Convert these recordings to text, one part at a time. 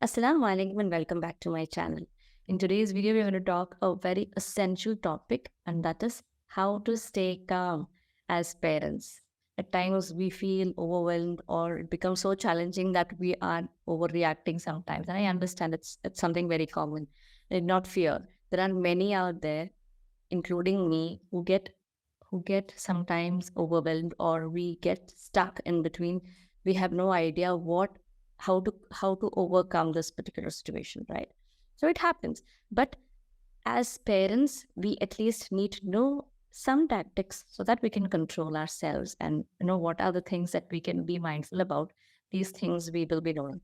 Assalamu alaikum and welcome back to my channel. In today's video, we're going to talk a very essential topic, and that is how to stay calm as parents. At times, we feel overwhelmed, or it becomes so challenging that we are overreacting sometimes. And I understand it's something very common. And not fear. There are many out there, including me, who get sometimes overwhelmed, or we get stuck in between. We have no idea how to overcome this particular situation, right? So it happens. But as parents, we at least need to know some tactics so that we can control ourselves and know what are the things that we can be mindful about. These things we will be knowing.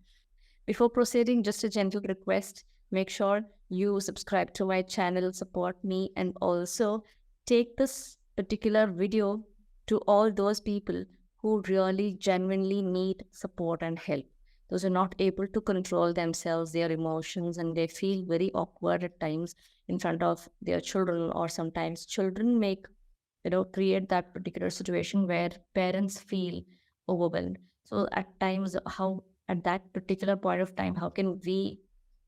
Before proceeding, just a gentle request, make sure you subscribe to my channel, support me, and also take this particular video to all those people who really genuinely need support and help. Those are not able to control themselves, their emotions, and they feel very awkward at times in front of their children, or sometimes children create that particular situation where parents feel overwhelmed. So at times, how at that particular point of time, how can we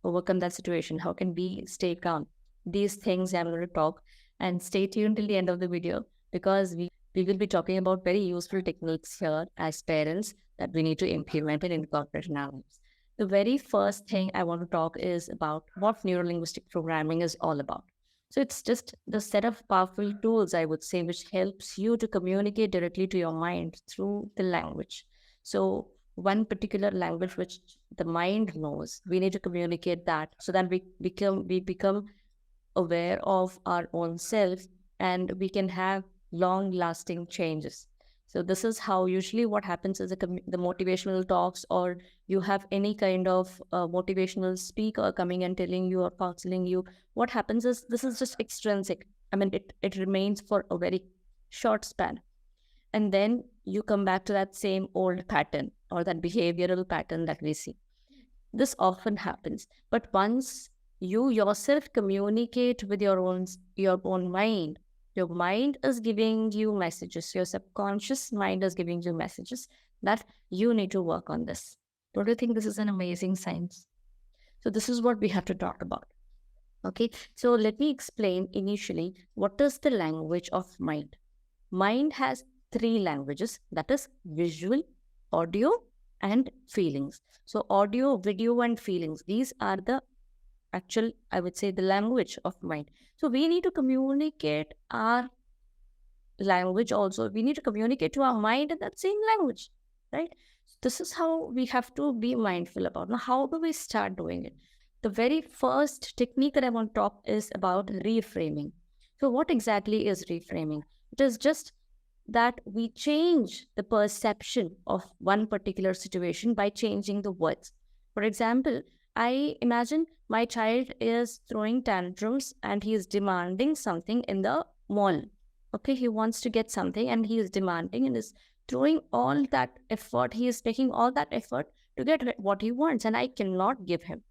overcome that situation? How can we stay calm? These things I'm going to talk, and stay tuned till the end of the video, because we will be talking about very useful techniques here as parents that we need to implement and incorporate in our lives. The very first thing I want to talk is about what neuro-linguistic programming is all about. So it's just the set of powerful tools, I would say, which helps you to communicate directly to your mind through the language. So one particular language which the mind knows, we need to communicate that so that we become aware of our own self, and we can have long lasting changes. So this is how usually what happens is the motivational talks, or you have any kind of motivational speaker coming and telling you or counseling you. What happens is this is just extrinsic. I mean, it remains for a very short span, and then you come back to that same old pattern or that behavioral pattern that we see. This often happens, but once you yourself communicate with your own mind, your mind is giving you messages, your subconscious mind is giving you messages that you need to work on this. Don't you think this is an amazing science? So this is what we have to talk about. Okay, so let me explain initially what is the language of mind. Mind has three languages, that is visual, audio, and feelings. So audio, video, and feelings, these are the actual, I would say, the language of mind. So we need to communicate our language also. We need to communicate to our mind in that same language, right? This is how we have to be mindful about. Now, how do we start doing it? The very first technique that I want to talk is about reframing. So what exactly is reframing? It is just that we change the perception of one particular situation by changing the words. For example, I imagine my child is throwing tantrums and he is demanding something in the mall. Okay, he wants to get something and he is demanding and is throwing all that effort. He is making all that effort to get what he wants, and I cannot give him.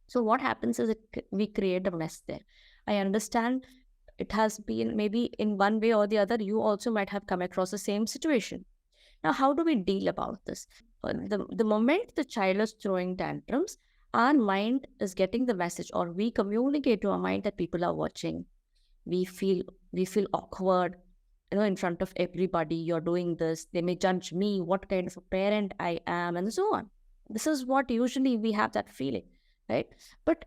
So what happens is we create a mess there. I understand it has been maybe in one way or the other, you also might have come across the same situation. Now, how do we deal about this? The moment the child is throwing tantrums, our mind is getting the message, or we communicate to our mind that people are watching. We feel awkward, in front of everybody. You're doing this, they may judge me, what kind of a parent I am, and so on. This is what usually we have that feeling, right? But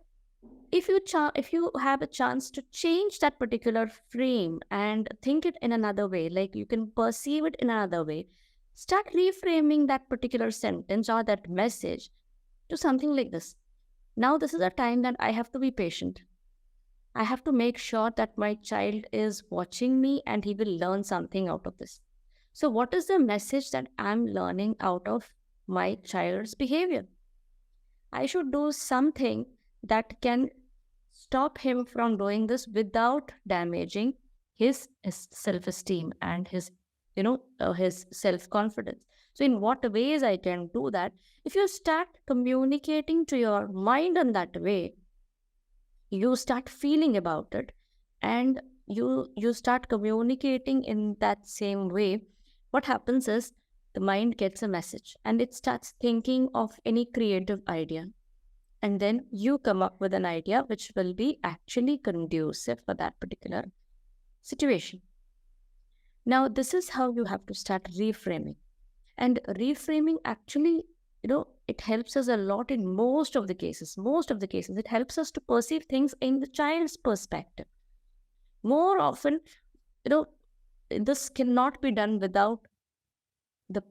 if you have a chance to change that particular frame and think it in another way, like you can perceive it in another way, start reframing that particular sentence or that message to something like this. Now, this is a time that I have to be patient. I have to make sure that my child is watching me and he will learn something out of this. So what is the message that I'm learning out of my child's behavior? I should do something that can stop him from doing this without damaging his self-esteem and his self-confidence. So in what ways I can do that? If you start communicating to your mind in that way, you start feeling about it, and you start communicating in that same way. What happens is the mind gets a message and it starts thinking of any creative idea. And then you come up with an idea which will be actually conducive for that particular situation. Now, this is how you have to start reframing. And reframing actually, it helps us a lot in most of the cases. Most of the cases, it helps us to perceive things in the child's perspective. More often, you know, this cannot be done without the,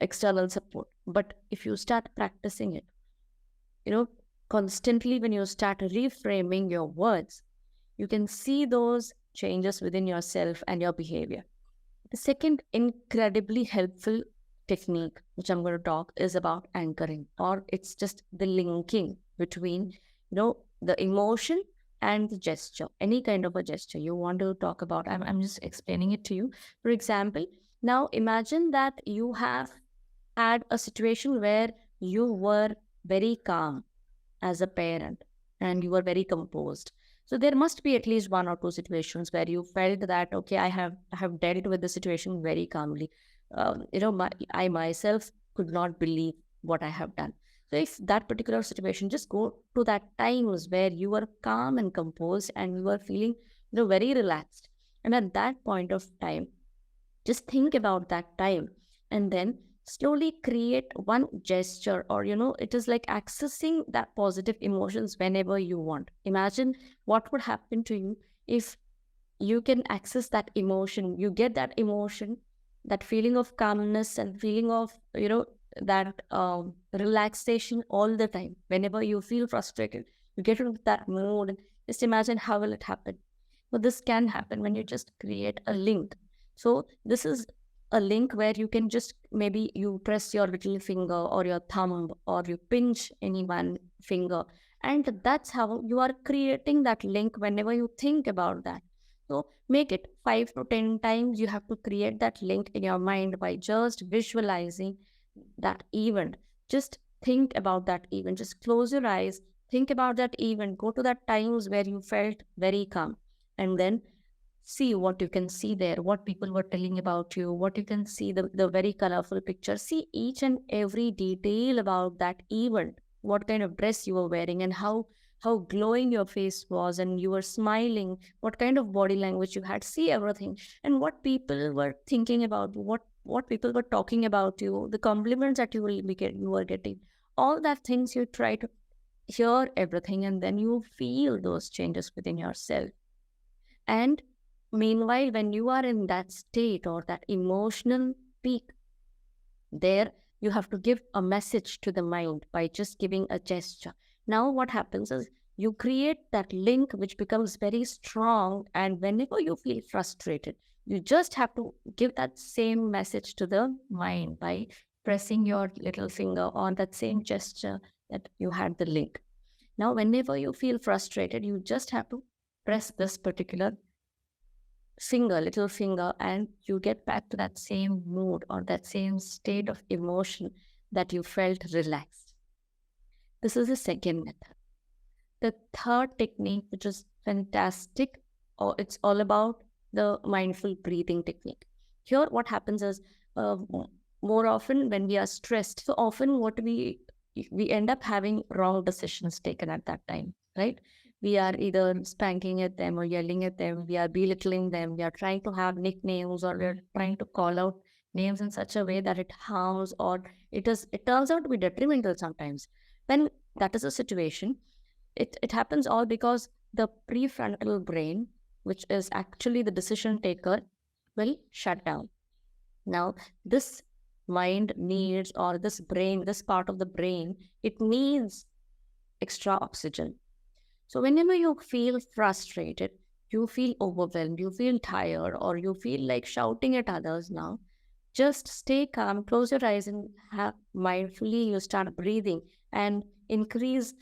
external support. But if you start practicing it, you know, constantly, when you start reframing your words, you can see those changes within yourself and your behavior. The second incredibly helpful technique, which I'm going to talk, is about anchoring, or it's just the linking between, the emotion and the gesture, any kind of a gesture you want to talk about. I'm just explaining it to you. For example, now imagine that you have had a situation where you were very calm as a parent and you were very composed. So there must be at least one or two situations where you felt that, okay, I have dealt with the situation very calmly. I myself could not believe what I have done. So if that particular situation, just go to that times where you were calm and composed and you were feeling, very relaxed. And at that point of time, just think about that time and then slowly create one gesture, or it is like accessing that positive emotions whenever you want. Imagine what would happen to you if you can access that emotion. You get that emotion, that feeling of calmness and feeling of that relaxation all the time. Whenever you feel frustrated, you get into that mood. Just imagine how will it happen. So this can happen when you just create a link. So this is a link where you can just, maybe you press your little finger or your thumb, or you pinch any one finger, and that's how you are creating that link whenever you think about that. So make it 5 to 10 times. You have to create that link in your mind by just visualizing that event. Just think about that event. Just close your eyes, think about that event, go to that times where you felt very calm, and then see what you can see there, what people were telling about you, what you can see, the very colorful picture. See each and every detail about that event, what kind of dress you were wearing and how glowing your face was, and you were smiling, what kind of body language you had. See everything, and what people were thinking about, what people were talking about you, the compliments that you were getting, all that things. You try to hear everything, and then you feel those changes within yourself. And meanwhile, when you are in that state or that emotional peak, there you have to give a message to the mind by just giving a gesture. Now, what happens is you create that link which becomes very strong. And whenever you feel frustrated, you just have to give that same message to the mind by pressing your little finger on that same gesture that you had the link. Now, whenever you feel frustrated, you just have to press this particular little finger, and you get back to that same mood or that same state of emotion that you felt relaxed. This is the second method. The third technique, which is fantastic, or it's all about the mindful breathing technique. Here, what happens is, more often when we are stressed, so often what we end up having wrong decisions taken at that time, right? We are either spanking at them or yelling at them. We are belittling them. We are trying to have nicknames, or we're trying to call out names in such a way that it harms, or it turns out to be detrimental sometimes. When that is a situation, it happens all because the prefrontal brain, which is actually the decision taker, will shut down. Now, this mind needs, or this brain, this part of the brain, it needs extra oxygen. So whenever you feel frustrated, you feel overwhelmed, you feel tired, or you feel like shouting at others now, just stay calm, close your eyes, and mindfully you start breathing and increase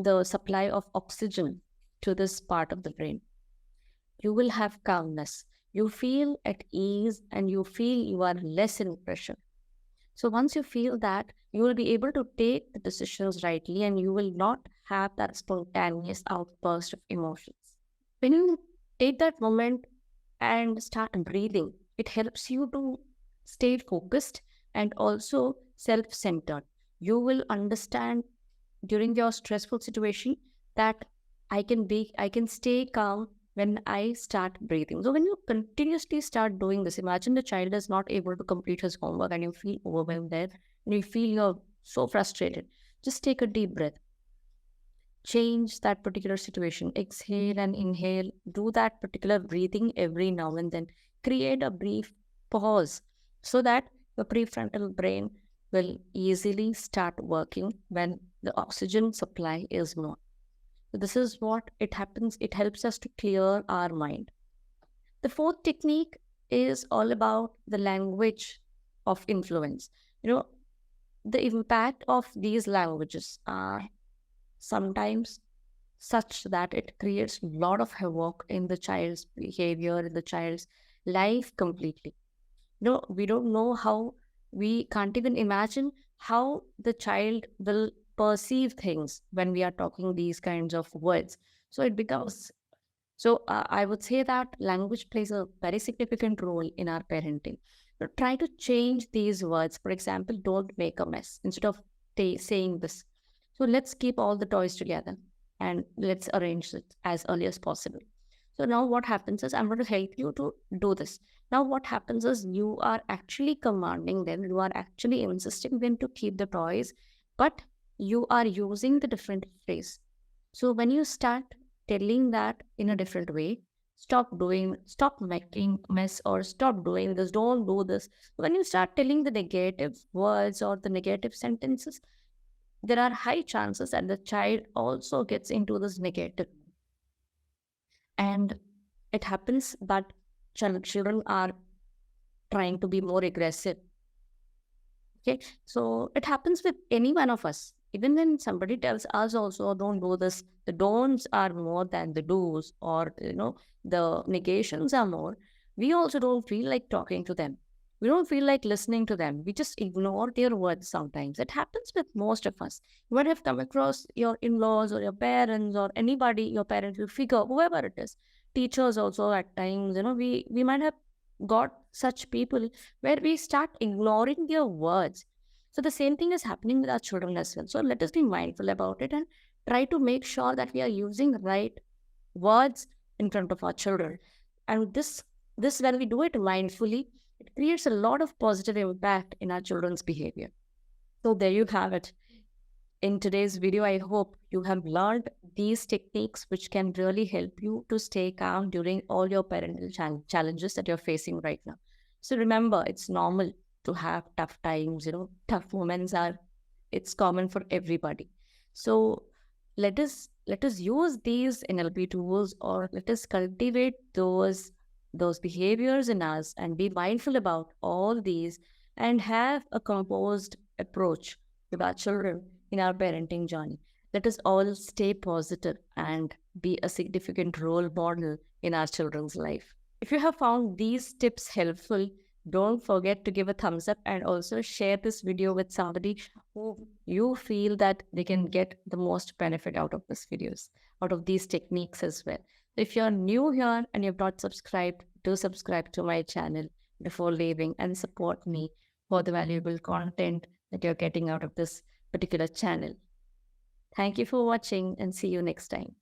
the supply of oxygen to this part of the brain. You will have calmness. You feel at ease and you feel you are less in pressure. So once you feel that, you will be able to take the decisions rightly, and you will not have that spontaneous outburst of emotions. When you take that moment and start breathing, it helps you to stay focused and also self-centered. You will understand during your stressful situation, that I can stay calm when I start breathing. So when you continuously start doing this, imagine the child is not able to complete his homework and you feel overwhelmed there and you feel you're so frustrated. Just take a deep breath, change that particular situation, exhale and inhale, do that particular breathing every now and then, create a brief pause so that the prefrontal brain will easily start working when the oxygen supply is more. So this is what it happens. It helps us to clear our mind. The fourth technique is all about the language of influence. You know, the impact of these languages are sometimes such that it creates a lot of havoc in the child's behavior, in the child's life completely. We don't know how, we can't even imagine how the child will perceive things when we are talking these kinds of words. So it becomes, I would say that language plays a very significant role in our parenting. So try to change these words. For example, don't make a mess. Instead of saying this, so let's keep all the toys together and let's arrange it as early as possible. So now what happens is I'm going to help you to do this. Now what happens is you are actually commanding them, you are actually insisting them to keep the toys, but you are using the different phrase. So when you start telling that in a different way, stop making mess, or stop doing this, don't do this. When you start telling the negative words or the negative sentences, there are high chances that the child also gets into this negative. And it happens that children are trying to be more aggressive. Okay, so it happens with any one of us. Even when somebody tells us also, don't do this, the don'ts are more than the do's, or the negations are more. We also don't feel like talking to them. We don't feel like listening to them. We just ignore their words sometimes. It happens with most of us. You might have come across your in-laws or your parents or anybody, your parental figure, whoever it is. Teachers also at times, we might have got such people where we start ignoring their words. So the same thing is happening with our children as well. So let us be mindful about it and try to make sure that we are using the right words in front of our children. And this when we do it mindfully, it creates a lot of positive impact in our children's behavior. So there you have it. In today's video, I hope you have learned these techniques which can really help you to stay calm during all your parental challenges that you're facing right now. So remember, it's normal to have tough times, tough moments it's common for everybody. So let us use these NLP tools, or let us cultivate those behaviors in us and be mindful about all these and have a composed approach with our children in our parenting journey. Let us all stay positive and be a significant role model in our children's life. If you have found these tips helpful, don't forget to give a thumbs up and also share this video with somebody who you feel that they can get the most benefit out of these videos, out of these techniques as well. If you're new here and you've not subscribed, do subscribe to my channel before leaving and support me for the valuable content that you're getting out of this particular channel. Thank you for watching and see you next time.